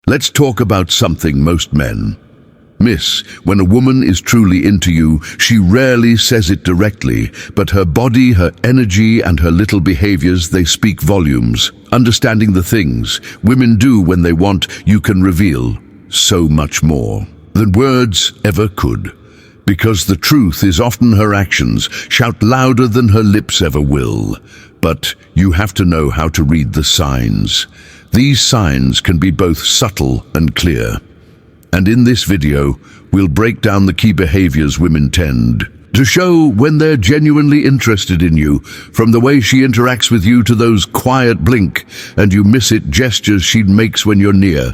Let's talk about something most men miss. When a woman is truly into you, she rarely says it directly, but her body, her energy, and her little behaviors, they speak volumes. Understanding the things women do when they want, you can reveal so much more than words ever could. Because the truth is often her actions shout louder than her lips ever will. But you have to know how to read the signs. These signs can be both subtle and clear. And in this video, we'll break down the key behaviors women tend to show when they're genuinely interested in you, from the way she interacts with you to those quiet blink and you miss it gestures she makes when you're near.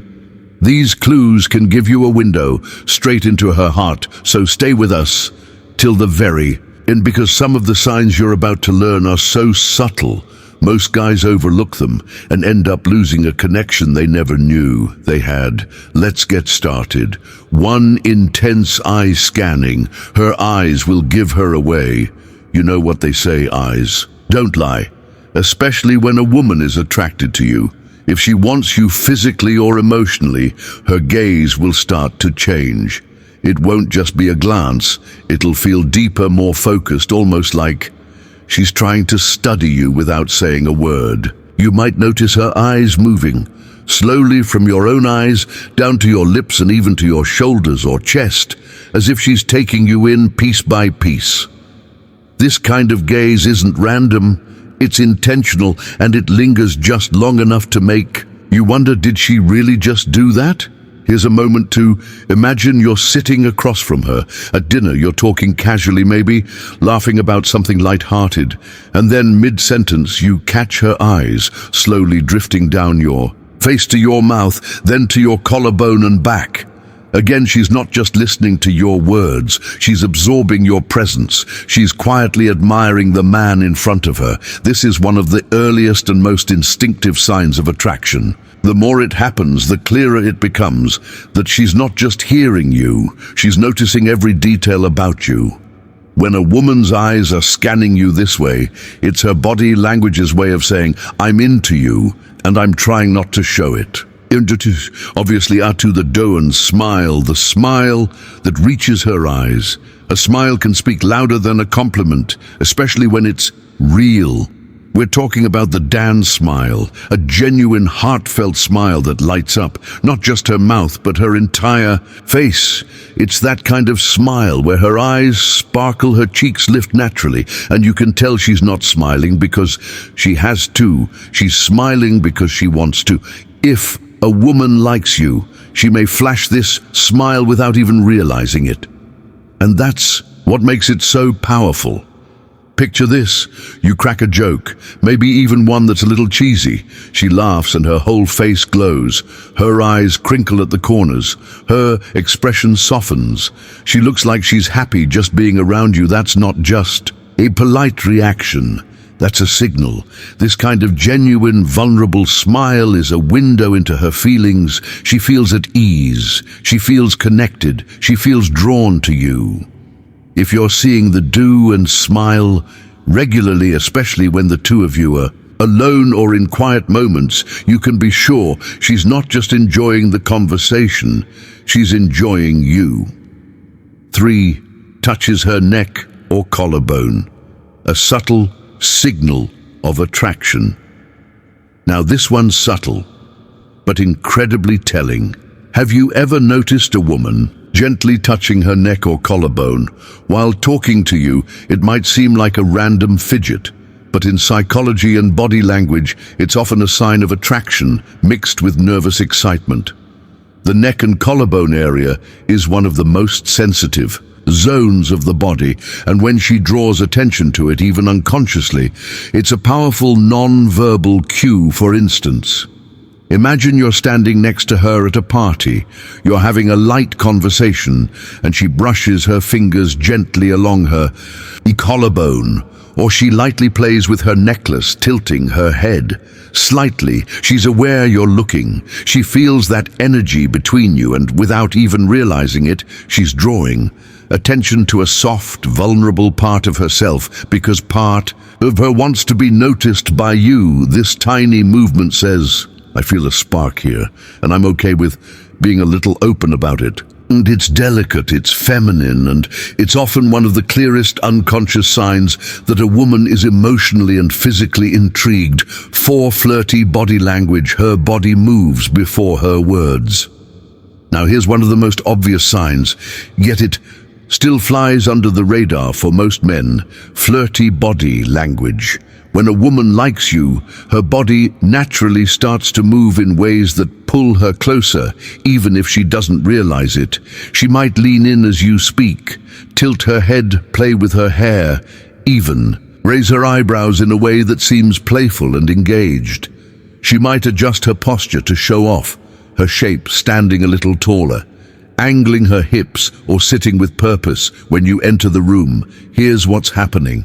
These clues can give you a window straight into her heart, so stay with us till the very end, because some of the signs you're about to learn are so subtle, most guys overlook them and end up losing a connection they never knew they had. Let's get started. 1. Intense eye scanning. Her eyes will give her away. You know what they say, eyes don't lie, especially when a woman is attracted to you. If she wants you physically or emotionally, her gaze will start to change. It won't just be a glance, it'll feel deeper, more focused, almost like she's trying to study you without saying a word. You might notice her eyes moving, slowly from your own eyes down to your lips and even to your shoulders or chest, as if she's taking you in piece by piece. This kind of gaze isn't random, it's intentional, and it lingers just long enough to make you wonder, did she really just do that? Here's a moment to imagine you're sitting across from her. At dinner, you're talking casually maybe, laughing about something light-hearted, and then mid-sentence you catch her eyes slowly drifting down your face to your mouth, then to your collarbone and back. Again, she's not just listening to your words, she's absorbing your presence. She's quietly admiring the man in front of her. This is one of the earliest and most instinctive signs of attraction. The more it happens, the clearer it becomes that she's not just hearing you, she's noticing every detail about you. When a woman's eyes are scanning you this way, it's her body language's way of saying, I'm into you, and I'm trying not to show it. Obviously, to the Doan smile, the smile that reaches her eyes. A smile can speak louder than a compliment, especially when it's real. We're talking about the Dan smile, a genuine, heartfelt smile that lights up, not just her mouth, but her entire face. It's that kind of smile where her eyes sparkle, her cheeks lift naturally, and you can tell she's not smiling because she has to. She's smiling because she wants to. If a woman likes you, she may flash this smile without even realizing it. And that's what makes it so powerful. Picture this, you crack a joke, maybe even one that's a little cheesy. She laughs and her whole face glows. Her eyes crinkle at the corners. Her expression softens. She looks like she's happy just being around you. That's not just a polite reaction. That's a signal. This kind of genuine, vulnerable smile is a window into her feelings. She feels at ease. She feels connected. She feels drawn to you. If you're seeing the do and smile regularly, especially when the two of you are alone or in quiet moments, you can be sure she's not just enjoying the conversation, she's enjoying you. 3. Touches her neck or collarbone. A subtle signal of attraction. Now this one's subtle, but incredibly telling. Have you ever noticed a woman gently touching her neck or collarbone? While talking to you, it might seem like a random fidget, but in psychology and body language, it's often a sign of attraction mixed with nervous excitement. The neck and collarbone area is one of the most sensitive zones of the body, and when she draws attention to it, even unconsciously, it's a powerful non-verbal cue. For instance, imagine you're standing next to her at a party. You're having a light conversation, and she brushes her fingers gently along her collarbone, or she lightly plays with her necklace, tilting her head slightly. She's aware you're looking. She feels that energy between you, and without even realizing it, she's drawing attention to a soft, vulnerable part of herself, because part of her wants to be noticed by you. This tiny movement says, I feel a spark here, and I'm okay with being a little open about it. And it's delicate, it's feminine, and it's often one of the clearest unconscious signs that a woman is emotionally and physically intrigued. For flirty body language, her body moves before her words. Now here's one of the most obvious signs, yet it still flies under the radar for most men. Flirty body language. When a woman likes you, her body naturally starts to move in ways that pull her closer, even if she doesn't realize it. She might lean in as you speak, tilt her head, play with her hair, even raise her eyebrows in a way that seems playful and engaged. She might adjust her posture to show off, her shape standing a little taller, angling her hips or sitting with purpose when you enter the room. Here's what's happening.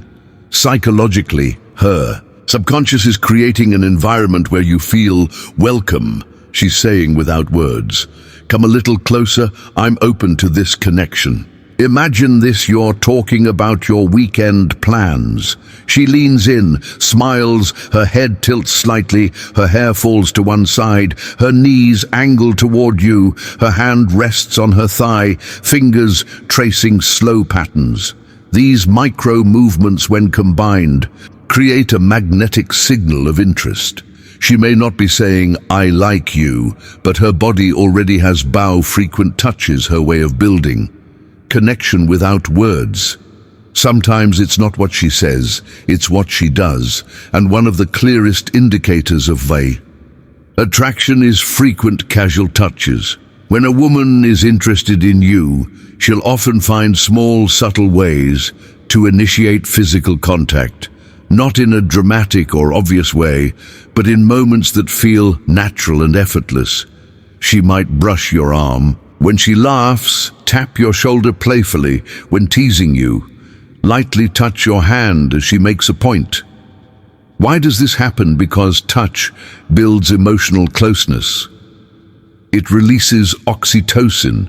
Psychologically, her subconscious is creating an environment where you feel welcome. She's saying without words, "Come a little closer, I'm open to this connection." Imagine this, you're talking about your weekend plans. She leans in, smiles, her head tilts slightly, her hair falls to one side, her knees angle toward you, her hand rests on her thigh, fingers tracing slow patterns. These micro movements, when combined, create a magnetic signal of interest. She may not be saying, "I like you," but her body already has frequent touches, her way of building connection without words. Sometimes it's not what she says, it's what she does, and one of the clearest indicators of attraction is frequent casual touches. When a woman is interested in you, she'll often find small, subtle ways to initiate physical contact, not in a dramatic or obvious way, but in moments that feel natural and effortless. She might brush your arm. When she laughs, tap your shoulder playfully. When teasing you, lightly touch your hand as she makes a point. Why does this happen? Because touch builds emotional closeness. It releases oxytocin,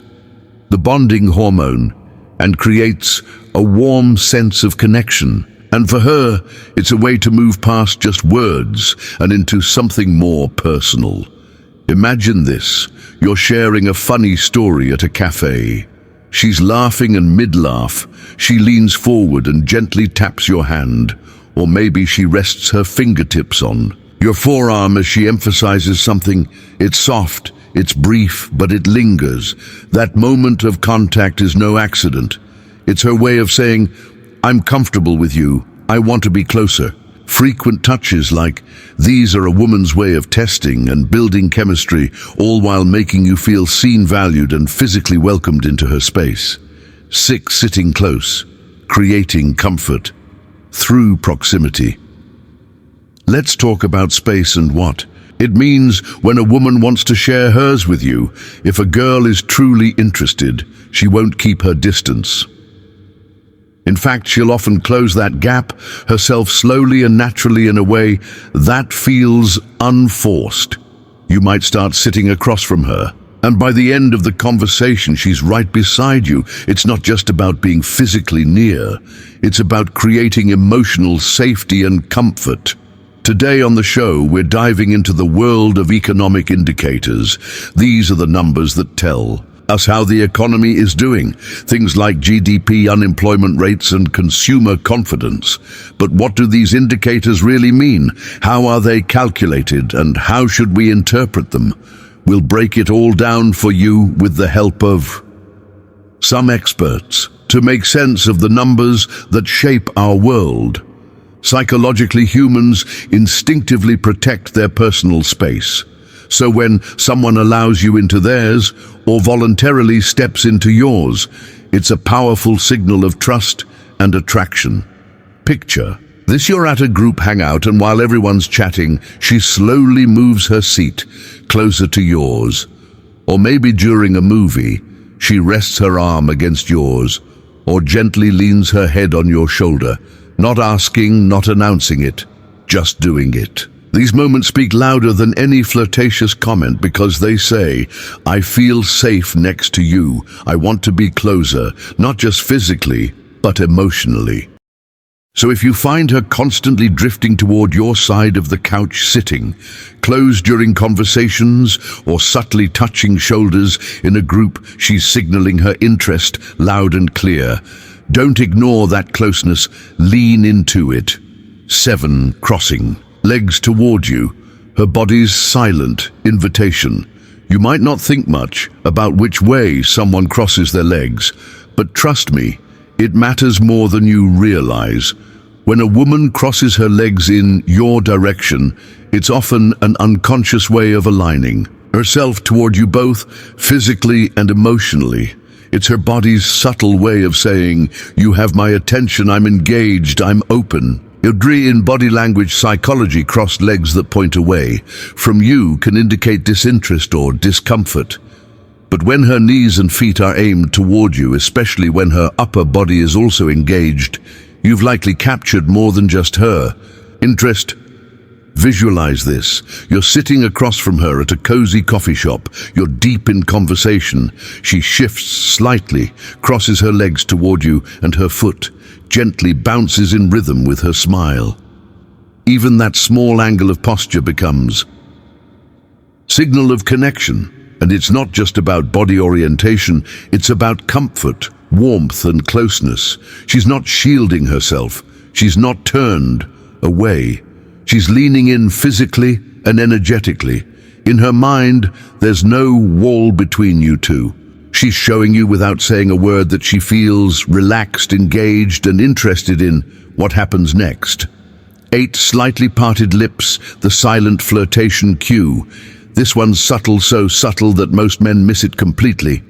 the bonding hormone, and creates a warm sense of connection. And for her, it's a way to move past just words and into something more personal. Imagine this. You're sharing a funny story at a cafe. She's laughing, and mid-laugh, she leans forward and gently taps your hand, or maybe she rests her fingertips on your forearm as she emphasizes something. It's soft, it's brief, but it lingers. That moment of contact is no accident. It's her way of saying, "I'm comfortable with you, I want to be closer." Frequent touches like these are a woman's way of testing and building chemistry, all while making you feel seen, valued, and physically welcomed into her space. 6. Sitting close, creating comfort through proximity. Let's talk about space and what it means when a woman wants to share hers with you. If a girl is truly interested, she won't keep her distance. In fact, she'll often close that gap herself slowly and naturally in a way that feels unforced. You might start sitting across from her, and by the end of the conversation, she's right beside you. It's not just about being physically near, it's about creating emotional safety and comfort. Today on the show, we're diving into the world of economic indicators. These are the numbers that tell us how the economy is doing, things like GDP, unemployment rates, and consumer confidence. But what do these indicators really mean? How are they calculated, and how should we interpret them? We'll break it all down for you with the help of some experts to make sense of the numbers that shape our world. Psychologically, humans instinctively protect their personal space. So when someone allows you into theirs or voluntarily steps into yours, it's a powerful signal of trust and attraction. Picture this: you're at a group hangout, and while everyone's chatting, she slowly moves her seat closer to yours. Or maybe during a movie, she rests her arm against yours or gently leans her head on your shoulder, not asking, not announcing it, just doing it. These moments speak louder than any flirtatious comment because they say, "I feel safe next to you. I want to be closer," not just physically, but emotionally. So if you find her constantly drifting toward your side of the couch sitting, closed during conversations, or subtly touching shoulders in a group, she's signaling her interest loud and clear. Don't ignore that closeness, lean into it. 7. Crossing. Legs toward you. Her body's silent invitation. You might not think much about which way someone crosses their legs, but trust me, it matters more than you realize. When a woman crosses her legs in your direction, it's often an unconscious way of aligning herself toward you both, physically and emotionally. It's her body's subtle way of saying, you have my attention, I'm engaged, I'm open. In body language psychology, crossed legs that point away from you can indicate disinterest or discomfort. But when her knees and feet are aimed toward you, especially when her upper body is also engaged, you've likely captured more than just her interest. Visualize this. You're sitting across from her at a cozy coffee shop. You're deep in conversation. She shifts slightly, crosses her legs toward you, and her foot gently bounces in rhythm with her smile. Even that small angle of posture becomes signal of connection. And it's not just about body orientation, it's about comfort, warmth, and closeness. She's not shielding herself. She's not turned away. She's leaning in physically and energetically. In her mind, there's no wall between you two. She's showing you without saying a word that she feels relaxed, engaged, and interested in what happens next. 8. Slightly parted lips, the silent flirtation cue. This one's subtle, so subtle that most men miss it completely.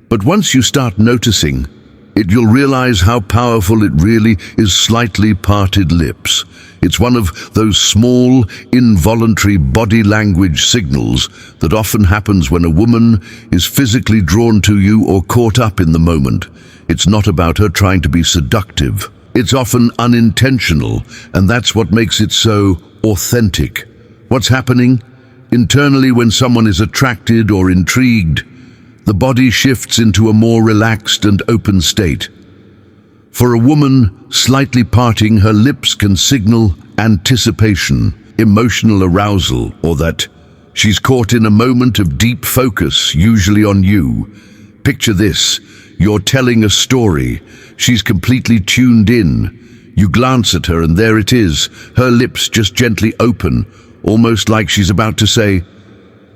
But once you start noticing it, you'll realize how powerful it really is. Slightly parted lips. It's one of those small, involuntary body language signals that often happens when a woman is physically drawn to you or caught up in the moment. It's not about her trying to be seductive. It's often unintentional, and that's what makes it so authentic. What's happening? Internally, when someone is attracted or intrigued, the body shifts into a more relaxed and open state. For a woman, slightly parting her lips can signal anticipation, emotional arousal, or that she's caught in a moment of deep focus, usually on you. Picture this. You're telling a story. She's completely tuned in. You glance at her and there it is, her lips just gently open, almost like she's about to say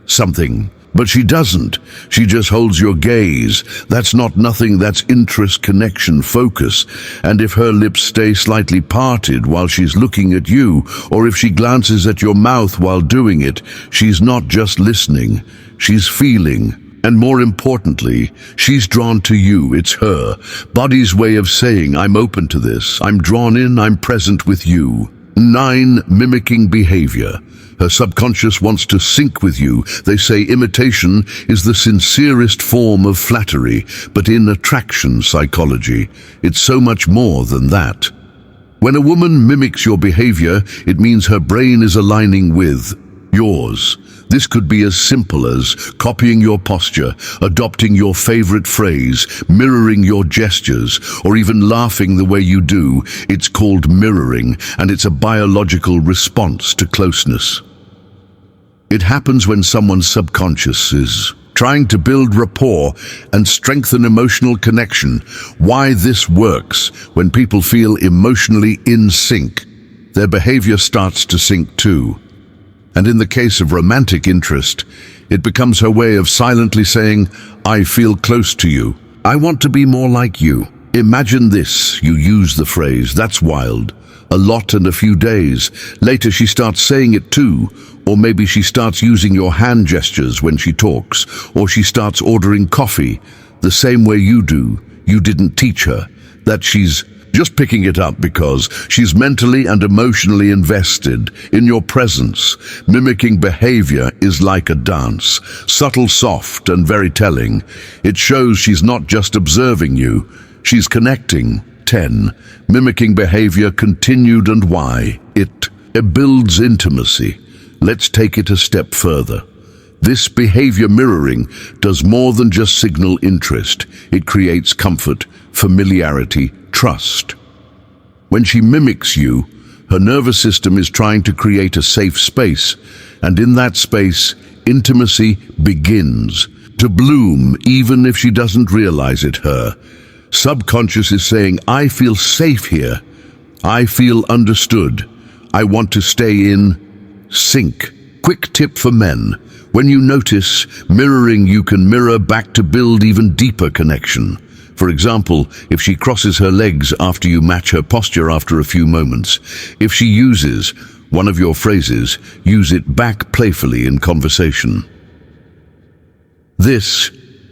something. But she doesn't. She just holds your gaze. That's not nothing, that's interest, connection, focus. And if her lips stay slightly parted while she's looking at you, or if she glances at your mouth while doing it, she's not just listening, she's feeling. And more importantly, she's drawn to you. It's her body's way of saying, I'm open to this, I'm drawn in, I'm present with you. 9. Mimicking behavior. Her subconscious wants to sync with you. They say imitation is the sincerest form of flattery, but in attraction psychology, it's so much more than that. When a woman mimics your behavior, it means her brain is aligning with yours. This could be as simple as copying your posture, adopting your favorite phrase, mirroring your gestures, or even laughing the way you do. It's called mirroring, and it's a biological response to closeness. It happens when someone's subconscious is trying to build rapport and strengthen emotional connection. Why this works: when people feel emotionally in sync, their behavior starts to sync too. And in the case of romantic interest, it becomes her way of silently saying, I feel close to you. I want to be more like you. Imagine this. You use the phrase, that's wild, a lot and a few days. Later she starts saying it too. Or maybe she starts using your hand gestures when she talks. Or she starts ordering coffee the same way you do. You didn't teach her. That she's just picking it up because she's mentally and emotionally invested in your presence. Mimicking behavior is like a dance, subtle, soft, and very telling. It shows she's not just observing you, she's connecting. 10. Mimicking behavior continued, and why? It builds intimacy. Let's take it a step further. This behavior mirroring does more than just signal interest. It creates comfort, familiarity, trust. When she mimics you, her nervous system is trying to create a safe space, and in that space, intimacy begins to bloom even if she doesn't realize it. Her subconscious is saying, I feel safe here. I feel understood. I want to stay in sync. Quick tip for men. When you notice mirroring, you can mirror back to build even deeper connection. For example, if she crosses her legs after you match her posture after a few moments, if she uses one of your phrases, use it back playfully in conversation. This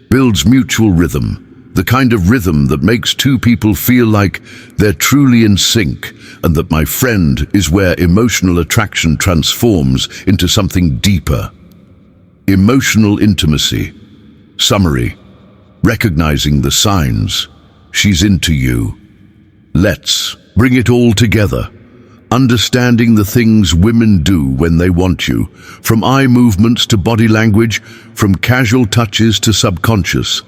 builds mutual rhythm, the kind of rhythm that makes two people feel like they're truly in sync, and that, my friend, is where emotional attraction transforms into something deeper. Emotional intimacy. Summary: recognizing the signs. She's into you. Let's bring it all together. Understanding the things women do when they want you, from eye movements to body language, from casual touches to subconscious.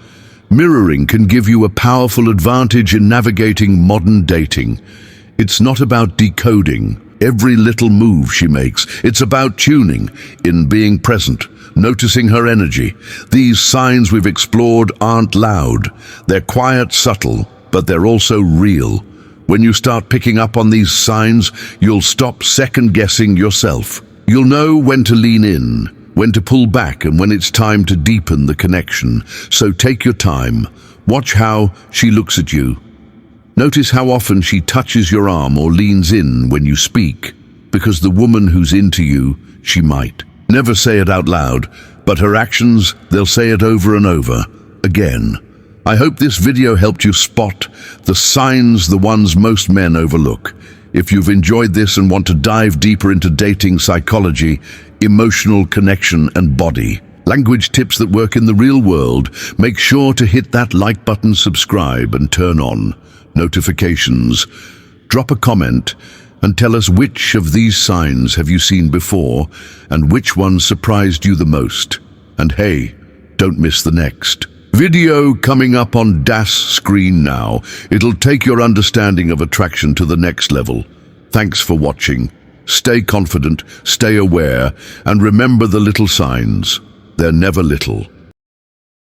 Mirroring can give you a powerful advantage in navigating modern dating. It's not about decoding every little move she makes. It's about tuning in, being present, noticing her energy. These signs we've explored aren't loud. They're quiet, subtle, but they're also real. When you start picking up on these signs, you'll stop second-guessing yourself. You'll know when to lean in, when to pull back, and when it's time to deepen the connection. So take your time. Watch how she looks at you. Notice how often she touches your arm or leans in when you speak, because the woman who's into you, she might never say it out loud, but her actions, they'll say it over and over again. I hope this video helped you spot the signs, the ones most men overlook. If you've enjoyed this and want to dive deeper into dating psychology, emotional connection, and body language tips that work in the real world, make sure to hit that like button, subscribe, and turn on notifications. Drop a comment and tell us which of these signs have you seen before and which one surprised you the most. And hey, don't miss the next video coming up on DAS screen now. It'll take your understanding of attraction to the next level. Thanks for watching. Stay confident, stay aware, and remember the little signs. They're never little.